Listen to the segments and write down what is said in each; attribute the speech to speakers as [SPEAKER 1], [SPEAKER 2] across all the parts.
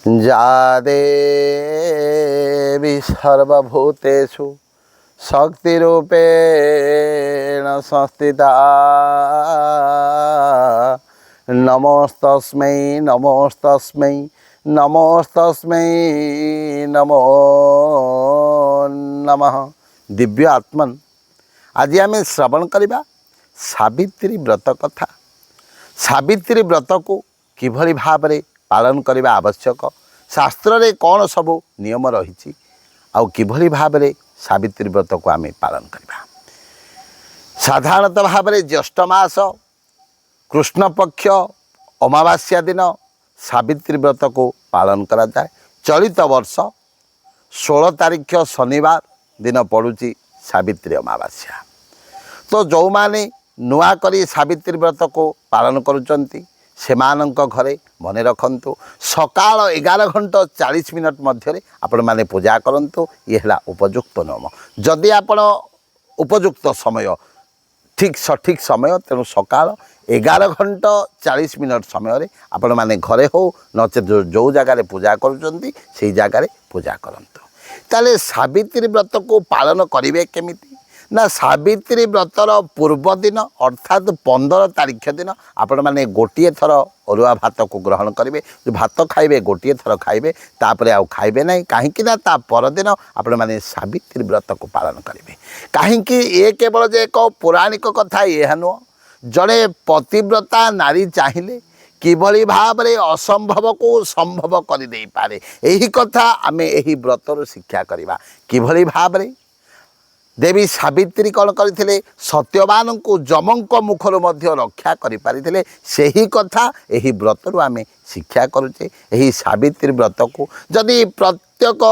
[SPEAKER 1] या देवी सर्वभूतेषु शक्तिरूपेण संस्थिता नमोस्तस्मै नमोस्तस्मै नमोस्तस्मै नमो नमः। दिव्य आत्मन आज आम श्रवण करवा सावित्री व्रत कथा। सावित्री व्रत को किभली भाव में पालन करने आवश्यक, शास्त्र रे कौन सब नियम रही आउ किभली भाव में सावित्री व्रत को आम पालन करवा। साधारणतः भाव में ज्येष्ठ मास कृष्ण पक्ष अमावास्या दिन सावित्री व्रत को पालन करा जाए। चलित वर्ष 16 तारीख शनिवार दिन पड़ुची सावित्री अमावास्या। तो जो माने नुआ करी सावित्री व्रत को पालन करुचंती सेमानंक घरे मने रखंतु सकाळ 11:40 मध्य आपण माने पूजा करंतु। ये हला उपयुक्त नियम। जदि आपण उपयुक्त समय ठीक सठिक समय तेणु सकाळ 11:40 समय आपण माने घरे हो नचे जो जगार पूजा करुचंती से जगार पूजा करंतु। ताले सावित्री व्रत को पालन करिवे केमिति ना, सावित्री व्रतर पूर्व दिन अर्थात 15 तारीख दिन आपण माने गोटे थर अरुआ भात को ग्रहण करेंगे। जो भात खाइबे गोटे थर खाइबे तापर आउ खाइबे नहीं। कहीं ता परदिन आपण माने सावित्री व्रत को पालन करेंगे। कहीं ये केवल जे एक पौराणिक कथा यह नुह, जड़े पतिव्रता नारी चाहिए किभली भाव में असंभव को संभव कर दे पारे। यही कथा आम यही व्रतर शिक्षा करवा। किभली भाव में देवी सावित्री कौन करते सत्यवान को जमों मुखर मध्य रक्षा करें, से ही कथा यही व्रतर आम शिक्षा करुचे। यही सावित्री व्रत को जदि प्रत्येक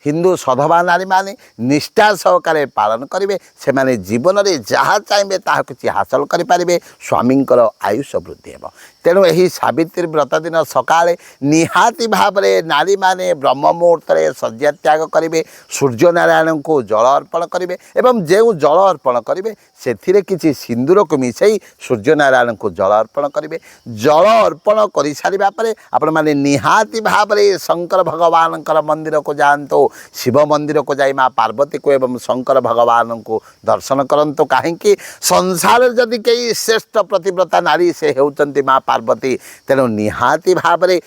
[SPEAKER 1] हिंदू सधवा नारी माने निष्ठा सहकारे पालन करेंगे से माने जीवन में जहाँ चाहिए ताहा किसी हासिल करें, स्वामींकर आयुष वृद्धि हो। तेणु यही सावित्री व्रत दिन सकाळे निहाती भाव में नारी माने ब्रह्म मुहूर्त शଯ୍ୟା त्याग करेंगे, सूर्य नारायण को जल अर्पण करेंगे एवं जो जल अर्पण करेंगे से किसी सिंदूर को मिसई सूर्य नारायण को जल अर्पण करेंगे। जल अर्पण कर सारा पर आपण माने निहाती भाव में शंकर भगवान मंदिर को जातु, शिव मंदिर को जाई माँ पार्वती को एवं शंकर भगवान को दर्शन करंतु। कहीं संसार जदि कई श्रेष्ठ प्रतिव्रता नारी से होती माँ पार्वती, तेणु निहाती भाव में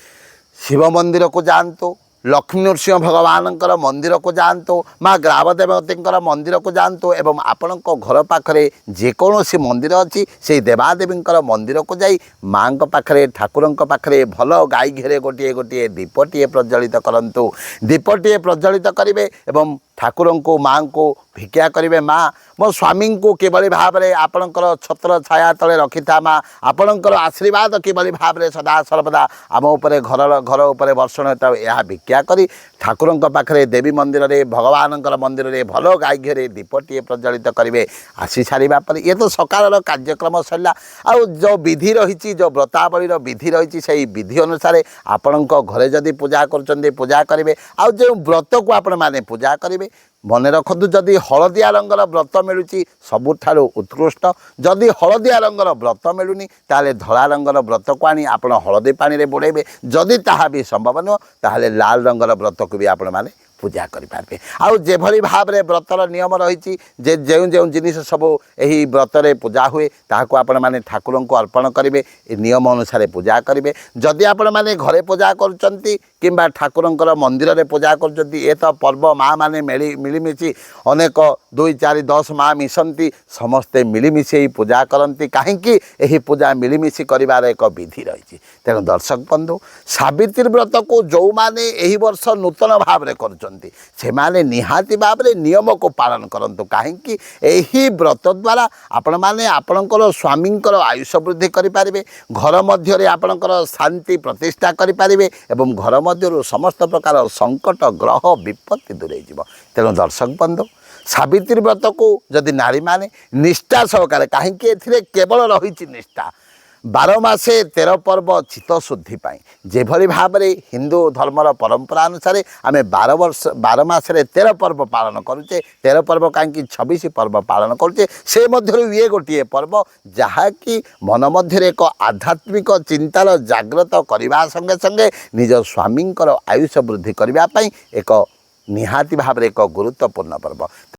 [SPEAKER 1] शिव मंदिर को जातु, लक्ष्मी नृसिंह भगवान मंदिर को जातु, माँ ग्रामदेवती मंदिर को जातु एवं आपण घर पाखरे जेकोसी मंदिर अच्छी से देवादेवी मंदिर को जाई माँ पाखरे ठाकुर पाखरे भल गाई घेरे गोटे गोटे दीपटे प्रज्वलित करंतु। दीपटे प्रज्वलित करेंगे एवं ठाकुर को माँ को भिक्षा करेंगे। माँ मो स्वामी को किभली भाव में आपणकर छत्र छाया तले रखी था, माँ आपणकर आशीर्वाद किभली भाव में सदा सर्वदा आम उपर घर उपर वर्षण होता यह भिक्षा करी ठाकुर पाखरे देवी मंदिर रे भगवान मंदिर रे भल गाई घरे दीपटे प्रज्वलित करेंगे। आसी सारा पर ये तो सकाल कार्यक्रम सरला। आउ जो विधि रही जो व्रतावलीर विधि रही से विधि अनुसार आपण घरे जदि पूजा कर पूजा करेंगे। आउ जो व्रत को आपण माने पूजा करेंगे मन रखु जदि हलदिया रंगर व्रत मिलूँ सबुठारु उत्कृष्ट। जदि हलदिया रंगर व्रत मिलूनी ताले धला रंगर व्रत को आनी आपण हलदी पानी रे बुड़ेबे। जदि ताहा भी संभव नुह ताहले लाल रंगर व्रत को भी आपण माने पूजा करें। आउ जेभली भाव में व्रतर नियम रही जे जो जिनिस सब यही व्रत पूजा हुए ताकू आपण माने ठाकुर को अर्पण करेंगे। नियम अनुसार पूजा करेंगे। जदि आपण माने घरे पूजा करुचंती किंबा ठाकुर मंदिर रे पूजा कर ये तो पर्व माँ माने मिलिमिशि अनेक 2 4 10 माँ मिशंती समस्ते मिलिमिशि पूजा करती। कहीं यही पूजा मिलिमिशि कर एक विधि रही। तेणु दर्शक बंधु सावित्री व्रत को जो माने यही वर्ष नूतन भाव में कर से माने निहाती भाव में नियम को पालन करंतु। कहीं यही व्रत द्वारा आपण माने आपणकर स्वामींकर आयुष वृद्धि करें, घर मध्य आपणकर शांति प्रतिष्ठा करें एवं घर मध्य समस्त प्रकार संकट ग्रह विपत्ति दूरे जीव। तेणु दर्शक बंधु सावित्री व्रत को जदि नारी माने निष्ठा सहकारे, कहीं केवल रही निष्ठा ବାର ମାସେ 13 ପର୍ବ ଚିତ୍ତ ଶୁଦ୍ଧି ପାଇଁ ଯେଭଳି ଭାବରେ ହିନ୍ଦୁ ଧର୍ମର ପରମ୍ପରା ଅନୁସାରେ ଆମେ 12 ମାସରେ 13 ପର୍ବ ପାଳନ କରୁଛେ 13 ପର୍ବ କାହିଁକି 26 ପର୍ବ ପାଳନ କରୁଛେ ସେ ମଧ୍ୟରୁ ଇଏ ଗୋଟିଏ ପର୍ବ ଯାହାକି ମନ ମଧ୍ୟରେ ଏକ ଆଧ୍ୟାତ୍ମିକ ଚିନ୍ତାର ଜାଗ୍ରତ କରିବା ସଙ୍ଗେ ସଙ୍ଗେ ନିଜ ସ୍ୱାମୀଙ୍କର ଆୟୁଷ ବୃଦ୍ଧି କରିବା ପାଇଁ ଏକ ନିହାତି ଭାବରେ ଏକ ଗୁରୁତ୍ୱପୂର୍ଣ୍ଣ ପର୍ବ।